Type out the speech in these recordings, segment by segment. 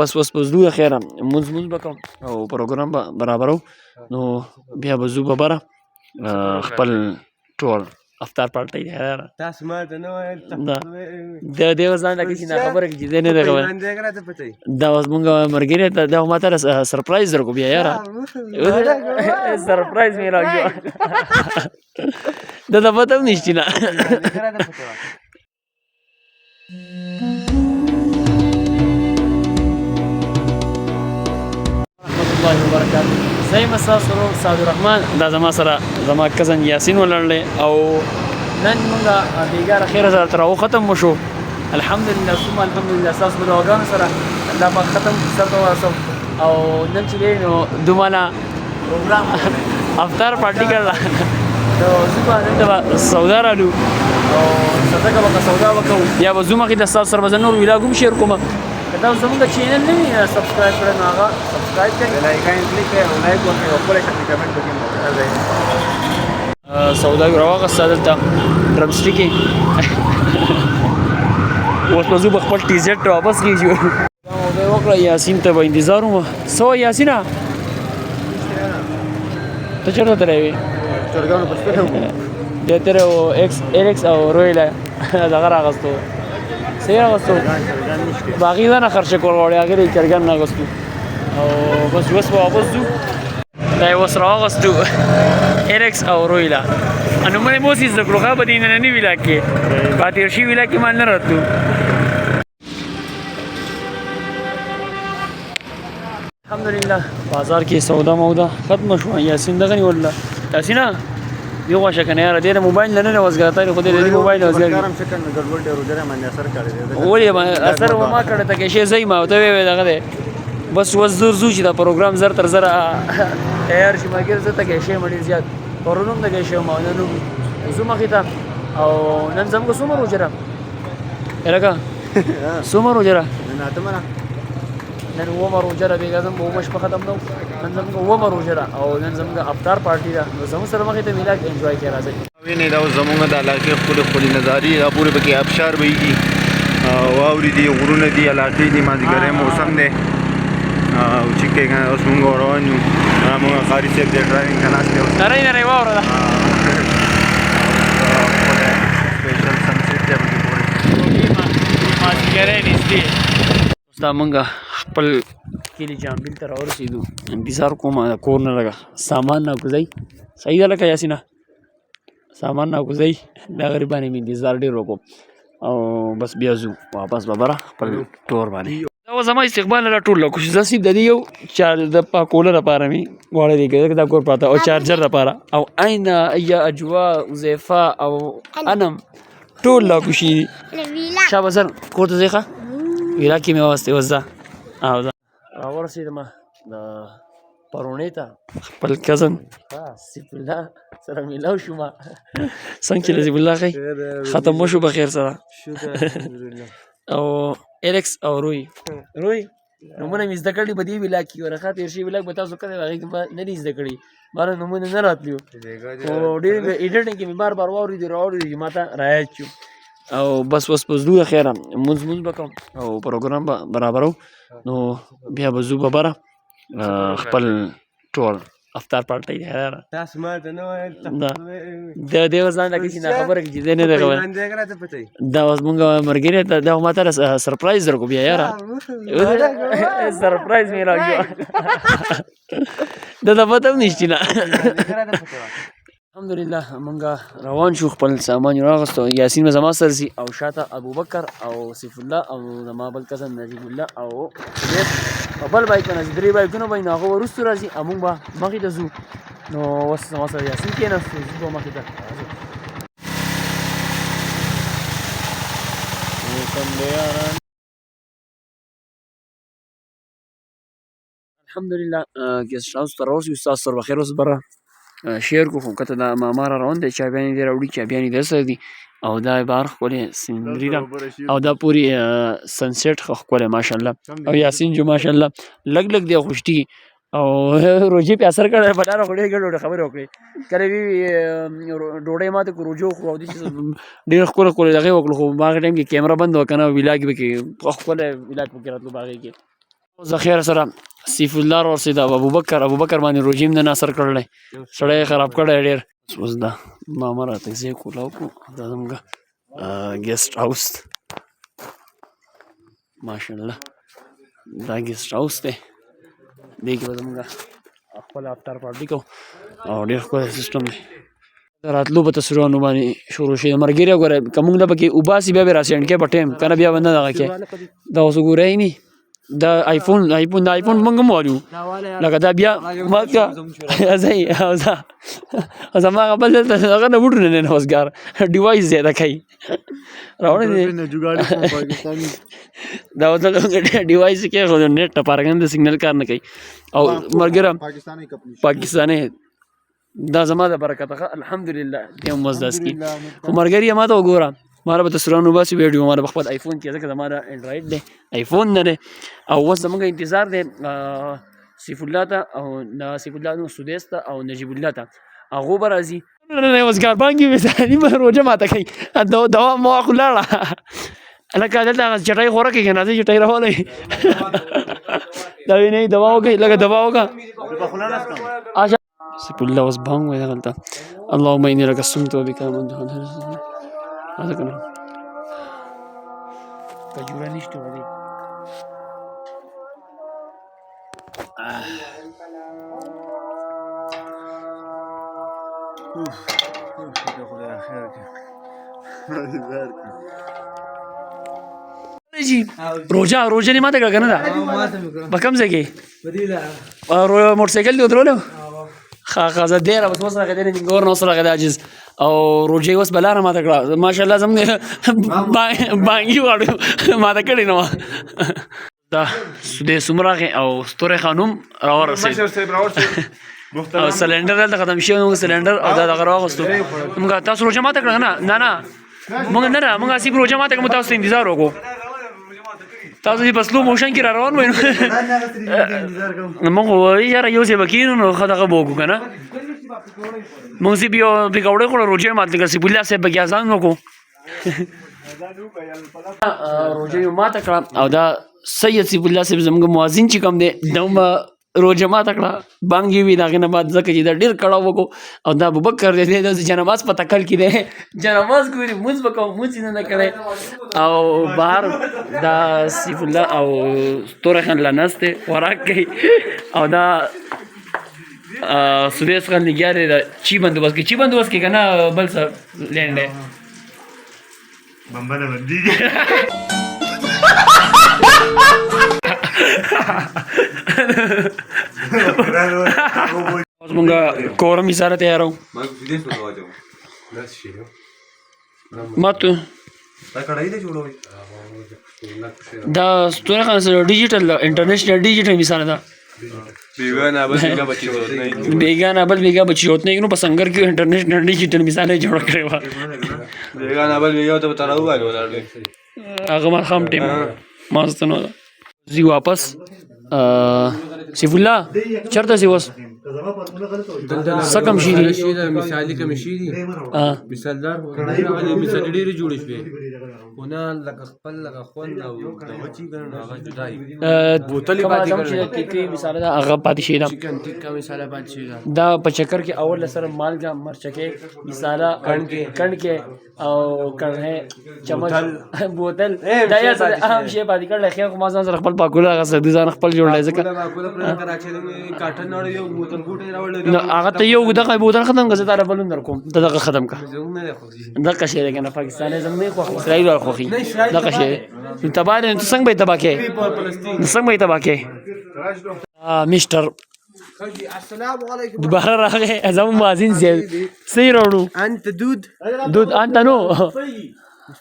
بس اوس به ځو خیره مونځ به کوم او پروګرام به برابرو نو بیا به ځو ببره خپل ټول افطار پارټۍ دی تاسو ما ته نه ویل د دې اوس ځان لکه چې نه خبره کې دی نه دی خبره دا اوس مونږ ملګري ته دا ما ته سرپرایز درکو بیا یاره سرپرایز مې راکړو دا ته پته هم نشته نه الله وبرکاته زه مساسر سعد الرحمن دا زما سره زما کزن یاسین ولرلې او نن موږ بیګار خیر سره تر او ختم وشو الحمدلله ثم الحمدلله تاسو په دعاګانو سره دا په ختم سره واسو او نن چې نو دومره پروګرام افطار پارټي کړل نو زما نن دا سودا راډو او صدقه وکړه سودا وکړو یا وزومه کې د تاسو سره نور ویلاګم شیر کوم دا زموږ چینل نه وي سبسکرایب کړئ نو هغه سبسکرایب کړئ لایکان کلیک کړئ او لایک وکړئ او خپل کمنټ وکړئ سودا راوغسته دلته ډرم سټیکې اوس به زه به خپل ټي زیډ واپس کېږو دا وکړه یاسین ته به انتظار وم څه وایي یاسینه ته چېرته تللی وې چرګانو په شپې دی تېری و ایرکس او رویله دغه راغستو څه یې راغستو باقي ځانه خرچه کول غواړي هغې یې چرګان نه اغوستو او بس اوس به واپس ځو دا یې اوس راواغستو ایرکس او رویله نومونه مې اوس یې زده کړو ښه په دې ننني ویلاګ کې په تېر شوي ویلاګ کې مال نه راتلو الحمدلله بازار کې سودا مودا ختمه شوه یاسین دغه نیوله یاسینه یو غوښه کنه یاره ډېر موبایل نه وزګار تاري خو دې موبایل وزګار کارم شکل نه ګډوډ ډېر ودره باندې اثر کړی دی ولې اثر ما کړی ته کې شی زې ما ته وې دغه دی بس وز زور زو چې دا پروګرام زر تر زر تیار شي ما کې زه ته کې شی مړي زیات پرونم د کې شی ما نه نو زه مخې ته او نن زموږ څومره روجره الګه څومره روجره نه اتمه نن ومه روجره بیګا زم ومه شپه ختم نو نن زموږ ومه روجره او نن زموږ افطار پارټي ده نو زموږ سره مخې ته میلاګ انجوای کوي راځي ویني دا زموږ د علاقې خپل نظاری دا پورې پکې ابشار ویږي واوري دي غرونه دي علاقې دي مازیګری موسم دی او چې کې اوس موږ روان یو موږ قاری صاحب د ډرایوینګ ته ناست یو نری واوره ده سپیشل سنسیټ دی پکې پورې مازیګری نږدې دا موږ خپل کلي جامبیل ته راورسېدو انتظار کوم کور نه لګه سامان ناکوځئ صحیح ده لکه یاسینه سامان ناکوځئ دا غریبانې مې انتظار ډېر وکړو او بس بیا ځو واپس به بره خپل ټور باندې دا اوس زما استقبال را ټول لکو زه صرف د دې یو د پاکولو لپاره مې غواړی دی دا کور پراته او چارجر لپاره او عین ای اجوا حذیفه او انم ټول لاکو شي شابه سر کور ته ځئ ښه ویلا کې مې واغستې اوس ځه او ځه راورسېدم د پرونې ته خپل کزن سیف الله سره میلاو شوم څنګه چې نصیب الله ښی ختم وشو په خیر سره او ایرکس او روی نومونه مې زده کړي په دې ویلاګ کې ورخه تېر شوي ویلاګ به تاسو کړی هغې کې نه دي زده کړي باره نومونه نه راتلي خو ډېر ایډیټینګ کې مې بار بار واورېدي راوړېدي چې ما ته رایاد شو او بس اوس به ځو خیره مونځ به کوم او پروګرام به برابرو نو بیا به ځو به بره خپل ټول افطار پارټۍ دی تاسو ما ته نه ویل د دې اوس ځان لکه چې نه خبره کې دی نه دی خبره دا اوس مونږ ملګري ته دا ما ته سرپرایز درکو بیا یاره سرپرایز مې راکړو دا ته پته هم نشته نه الحمدلله مونږ روان شو خپل سامان یې راغستو یاسین به زما سره ځي او شاته ابوبکر او سیف الله او زما بل کزن نجیب الله او خدیب او بل بایکونه چې درې بایکونه به وي نو هغه وروستو راځي او مونږ به مخې ته ځو نو اوس زما سره یاسین کېناستو ځو به مخې ته الحمدلله ګیسټ هاوس ته راورسېدو ستاسو سره به خیر اوس بره شیر کو خو کته دا ماما را روان دی چایبیانې دې راوړي چایبیانې در سره دي او دا بهر ښکلې سینري ده او دا پورې سنسیټ ښه ښکلی ماشاءالله او یاسین جو ماشاءالله لږ دی خوشتي او روجې پې اثر کړی په لاره خو ډېرې ګډوډې خبرې وکړې کله وی ډوډۍ ماته کړو روجې وخورو او داسې ډېر ښکلې دغې وکړو خو په هغه ټایم کې کیمره بند وه که نه ویلاګ به کې ښکلی ویلاګ پکې راتلو په هغې کې ذخیره سره سیف الله ورسېد او ابوبکر باندې روجیم نه اثر کړلی سړی یې خراب کړی ډېر اوس دا ماما راته ځای کولاو کړو دا زموږ ګیسټ هاوس ماشاءالله دا ګیسټ هاوس دی دې کې به زموږ خپل افطار پارټي کوو او ډېر ښکلی سیسټم دی د راتلو په تصویرونو باندې شروع شي د ملګري ګوره که موږ نه پکې وباسي بیا به راسینډ کې په ټایم که نه بیا به نه دغه کې دا اوس ګورئ نی د آیفون موږ هم وایو لکه دا بیا ما که ځئ او زما بل دلته هغه نه وډرو نه نوزګار ډیوایس زیاده کوي راوړی دی دا اوس ډیوایس کې خو د نیټ لپاره کنه د سیګنل کار نه کوي او ملګره پاکستاني دا زما د برکته الحمدلله دې هم مزداز کی خو ملګري ما ته وګوره ما به تصویرونه وباسي ویډیو ما به خپل آیفون کې ځکه زما د انډرایډ دی آیفون نه دی او اوس زموږ انتظار دی سیف الله ته او سیف الله نو سدیس ته او نجیب الله ته هغو به راځي وزګار بانګي نیمه روژه ماته کوي دوا ما خو لاړه لکه دلته هغه چټۍ خوره کوي که نه زه چټۍ راولی دا وینئ دوا وکړئ لکه دوا وکړه سیف الله اوس بانګ وایي دغلته اللهم اني لك الصمت وبك آمنت هذا کنه کجوره نشته ولی روژه نه ماته کړه کنه دا په کوم ځای کې موټرسایکل دی ودرولو خاصه ډېره بس اوس راغلی دی ګور نو اوس راغلی عاجز او روژې اوس به لاره ماته کړه ماشاءالله زموږ بانګي واړو ماته کړې نه وه دا سدیس هم راغی او ستوری خانم راورسېد او سلنډر دلته ختم شوی موږ سلنډر او دا دغه راواغوستو موږ تاسو روژه ماته کړه نه موږ نه موږ هسې روژه ماته کړه موږ تاسو ته انتظار وکړو تاسو چې په سلو موشن کې را روان وئ نو موږ وایي یاره یو ځای به کښېنو نو ښه دغه به وکړو که نه موږ صرف یو پکوړې خوړو روژه یې ماته کړه سیف الله صاحب پکې اذان وکړو روژه یې ماته کړه او دا سید سیف الله صاحب زموږ مؤذن چې کوم دی دا هم روژه ماته کړه بانګ یې وي د هغې نه بعد ځکه چې دا ډېر کړاو وکړو او دا ابوبکر دی دا جنماز په تکل کې دی جنماز ګوري مونځ به کوم مونځ یې نه کړی او بهر دا سیف الله او ستوری خان لا ناست دی خوراک کوي او دا سدیس خان نګیار دی دا چی بندوبست کوي که نه بل څه لینډ دی بمبنه بندیږي اوس مونږ کورم یې سره تیاروو ماتو دا ستوری خان سره ډیجیټل انټرنیشنل ډیجیټل مثال ده بیگانه بل بیگا بچی ہوت نہیں پس انگر کیوں انٹرنیشنل ڈیجیٹل مثالیں جوڑ کرے وا بیگانه بل بیگا ته تراو غاړو هغه ما خام ټیم ماستنو زی واپس سیف الله چرته سی وس سکم شي دي مثالي کم شي دي مثالدار مثال ډېر جوړ شي ونه لکه خپل لکه خون او دغه چی ګرنه هغه جدای بوتلې پاتې کړي کې مثال دا هغه پاتې شي دا چکن ټیکا مثال پاتې شي دا په چکر کې اول سره مالګه مرچکه مثال کڼ کې او کړه چمچ بوتل دا یا اهم شی پاتې کړل خیر خو ما ځان سره خپل پاکوله هغه سره ځان خپل جوړلای ځکه کاټن نړ یو بوتل ګوټه راوړل هغه ته یو دغه بوتل ختم کړه زه بلون در کوم دغه ختم کا دغه شی دی کنه پاکستان زموږ خو اسرائیل ور خوخي دغه شی تباره څنګه به تباکه څنګه به تباکه مستر السلام علیکم دوباره راغی ازم مازین زی سی راوړو انت دود انت نو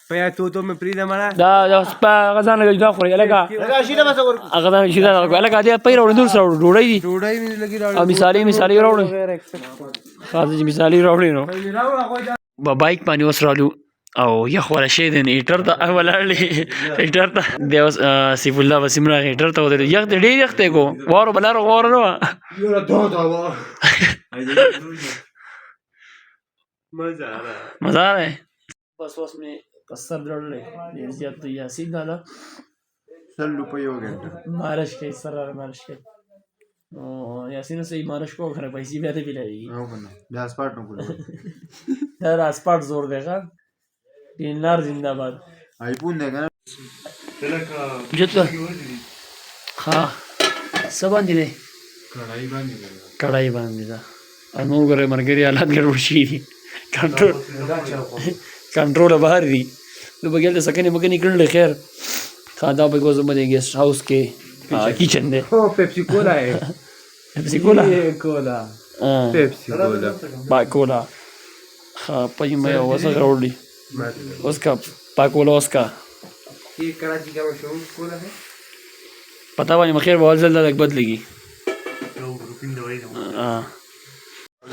پیا تو مې پری دمړه دا سپا غزان لګی دا خوري لګا شیدا بس ور غزان شیدا لګا دی پیر راوړو دور سره ډوړی دی مې لګی راوړو مثالی راوړو خاصه مثالی راوړی نو بایک باندې وسرالو او یخ ولا شي د هیټر ته ولړلې هیټر ته د سیف الله وسیمرا هیټر ته ودرې یخ ډېر یخ ته کو واره بلار واره نو یو دا مزه بس اوس مې پسر درلې زیات یاسین دا 100 روپۍ یو غنټه مالش کوي سره مالش کوي یاسین صحیح مالش کو کنه پیسې بیا ته پیلایي او کنه بیا سپاټ نه کوله دا اسپاټ زور دی ښا دینار زنده باد آیفون دی کنه جتو ها سبا دی کړای باندې دا انو غره مرګري حالات ګډوډ شي دي کنټرول بهر دي نو بګل د سکنه مګنی کړل خیر خادا په کوزه باندې ګیسټ هاوس کې کچن دی او پیپسی کولا ہے پیپسی کولا کولا پیپسی کولا با کولا ها پای مې وسه غوړلی اوس کا پاکولا اوس کا یہ کراچی کا شو کولا ہے پتا باندې مخیر بول زل لګ بدلېږي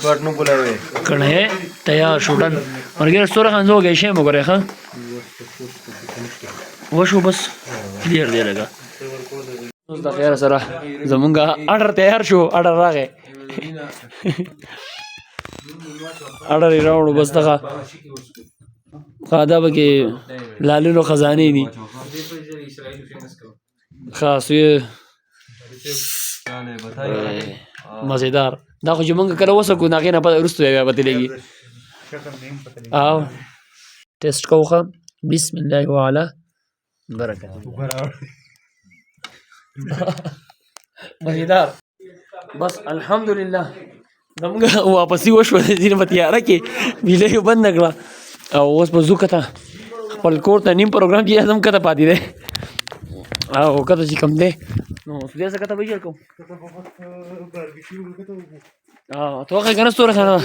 پټ نو بولاوي کړه تیار شوډن مرګر سره خان زو گئے شه مګره ها وشو بس کلیر دی لګا اوس د خیر سره زمونږه اډر تیار شو اډر راغې اډر راوړو بس دغه خادا بګي لالونو خزانه دي خاص یې مزیدار دا خو چې مونږ کله وسکو هغې نه پته وروسته بیا بدلېږي او ټیسټ کوو بسم الله وعلا برکت مزیدار بس الحمدلله زموږ واپسي وشوه ځینې په تیاره کې بیله یې بند نه کړه او اوس به ځو کته خپل کور ته نیم پروګرام چې هم کته پاتې دی او کته چې کوم دی نو سودیا څه کته به یې کوم ته وخت کنه ستوره خانه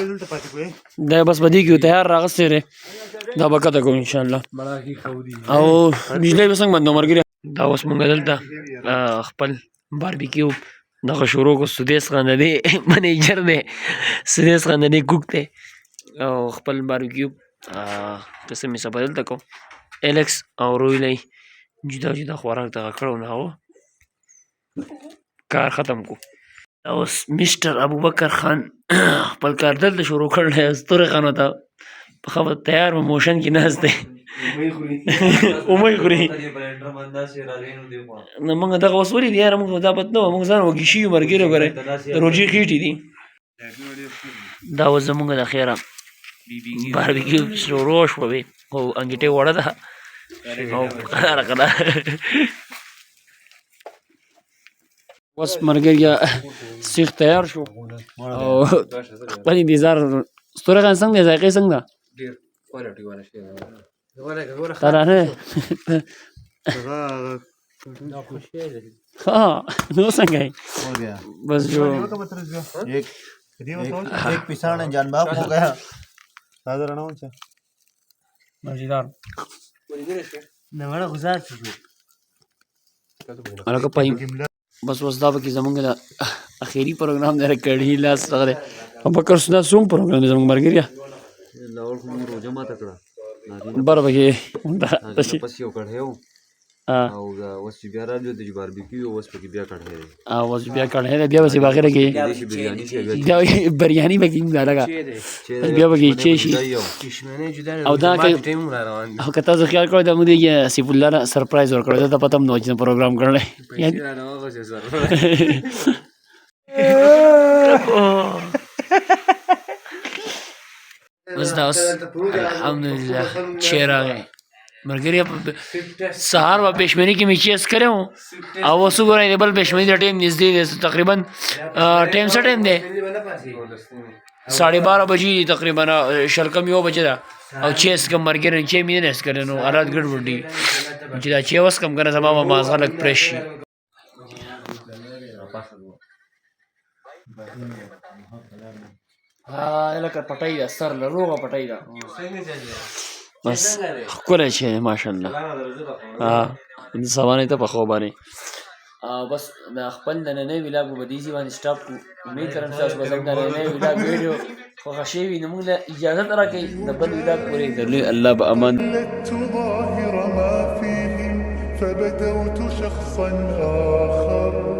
دا بس بدی کیو تیار راغستې دی دا به کته کوم انشاءالله او بجلی به څنګه بندو مرګري دا اوس مونږ دلته خپل باربیکیو دغه شروع کو سودیس خاندنې منیجر دی سودیس خاندنې کوک دی او خپل باربیکیو قسم یې سبا دلته کو ایلکس او رویلی جدا جدا خوراک دغه کړو نه و کار ختم کو اوس مسټر ابوبکر خان خپل کار دلته شروع کړل ستوره خان ته په خبر تیار موشن کې ناست دی اومې خوري نو موږ دغه اوس ولې دی یاره موږ دا پت نه وه موږ ځان وږي شوي مرګري وګورئ د روجې خېټې دي دا اوس زموږ د خیره باربیکیو شروع شوه او انګیټې وړه ده او قداره قداره اوس مرګریا سیخ تیار شو او خپل انتظار ستوره خان څنګه دی ذایقې څنګه ده ډېر کوالټي والا شی ترانه ها نو څنګه بس جو ایک پسان جان باپ ہو گیا ساده رڼا ونچا مزیدار نه وړه غزار شو الګ پای بس وسدا به کې زمونږ د اخیری پروګرام دی کړي لاس سره ابوبکر سنا سوم پروګرام دی زمونږ مرګریا لاول خو روزه ماته کړه بار به کې پس یو کړهو او دا اوس چې بیا راځو د باربیکیو اوس پکې بیا کړه او اوس بیا کړه بیا وسی باغره کې دا بریانی به کې دا لگا بیا به کې چی شي او دا او کته زه خیال کړم د مو دی سیف الله سرپرایز ورکړو دا پته نو چې پروګرام کړل یعنی بس دا اوس الحمدلله چیرې مرګري سهار و پېشمنی کې میچیس کړو او وسو غوړې د بل پېشمنی د ټیم نږدې دی تقریبا ټیم څه ټیم دی 12:30 بجې تقریبا شلکم یو بجې دا او چیس کم مرګري چې مې نه اس کړنو حالات ګډوډ دي چې دا چې وس کم کنه زما ما غلط پرش لکه پټای دا سر له روغه پټای دا بس ښکلی چې ماشاءالله د سوانۍ ته په خو باندې بس د خپل د نننۍ ولاګ به دې ځای باندې سټاپ کړو امید کوم تاسو به زموږ د نننۍ ولاګ ویډیو خوښه شوي نو موږ له اجازت راکوئ د بل ولاګ پورې درلوی الله به امان فبدوت شخصا آخر